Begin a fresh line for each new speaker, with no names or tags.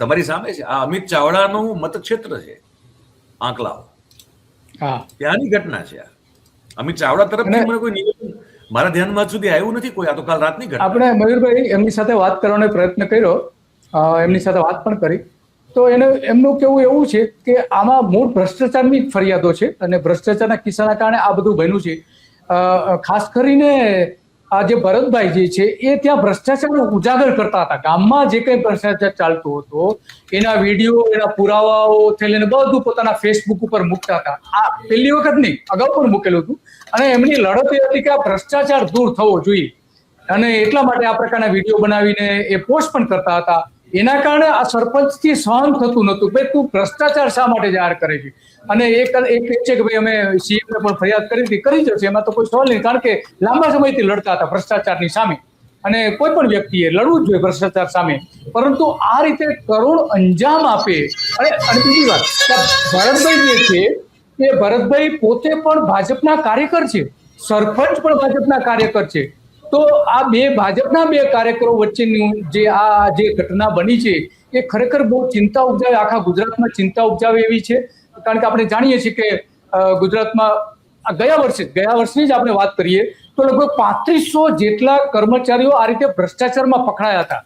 તમારી સામે છે, આ અમિત ચાવડાનું મતક્ષેત્ર છે, આંકલાઓ, ત્યાંની ઘટના છે. અમિત ચાવડા તરફથી મને કોઈ નિવેદન મારા ધ્યાનમાં સુધી આવ્યું નથી કોઈ. આ તો કાલ રાતની ઘટના.
આપણે મયુરભાઈ એમની સાથે વાત કરવાનો પ્રયત્ન કર્યો, એમની સાથે વાત પણ કરી, તો એમનું કેવું એવું છે કે આમાં મૂળ ભ્રષ્ટાચારની ફરિયાદો છે અને ભ્રષ્ટાચારના કિસ્સાના કારણે આ બધું બન્યું છે. ખાસ કરીને આ જે ભરતભાઈ જે છે એ ત્યાં ભ્રષ્ટાચારનો ઉજાગર કરતા હતા. ગામમાં જે કંઈ ભ્રષ્ટાચાર ચાલતો હતો એના વિડીયો, એના પુરાવાઓથી લઈને બધું પોતાના ફેસબુક ઉપર મૂકતા હતા. આ પહેલી વખત નહીં, અગાઉ પણ મૂકેલું હતું. અને એમની લડત એ હતી કે આ ભ્રષ્ટાચાર દૂર થવો જોઈએ અને એટલા માટે આ પ્રકારના વિડીયો બનાવીને એ પોસ્ટ પણ કરતા હતા. એના કારણે આ સરપંચથી સહન થતું નહોતું. ભાઈ તું ભ્રષ્ટાચાર શા માટે જાહેર કરે છે? અને એક કહે છે કે ભાઈ અમે સીએમને પણ ફરિયાદ કરી જશે, એમાં તો કોઈ સવાલ નહીં, કારણ કે લાંબા સમયથી લડતા હતા ભ્રષ્ટાચારની સામે અને કોઈ પણ વ્યક્તિએ લડવું જ જોઈએ ભ્રષ્ટાચાર સામે. પરંતુ આ રીતે કરુણ અંજામ આપે. અને બીજી વાત, ભરતભાઈ જે છે એ ભરતભાઈ પોતે પણ ભાજપના કાર્યકર છે, સરપંચ પણ ભાજપના કાર્યકર છે. તો આ ભાજપના બે કાર્યકરો વચ્ચેની જે ઘટના બની છે એ ખરેખર બહુ ચિંતા ઉપજાવે, આખા ગુજરાતમાં ચિંતા ઉપજાવે એવી છે. કારણ કે આપણે જાણીએ છીએ કે ગુજરાતમાં ગયા વર્ષની જ આપણે વાત કરીએ તો લગભગ 3500 જેટલા કર્મચારીઓ આ રીતે ભ્રષ્ટાચારમાં પકડાયા હતા.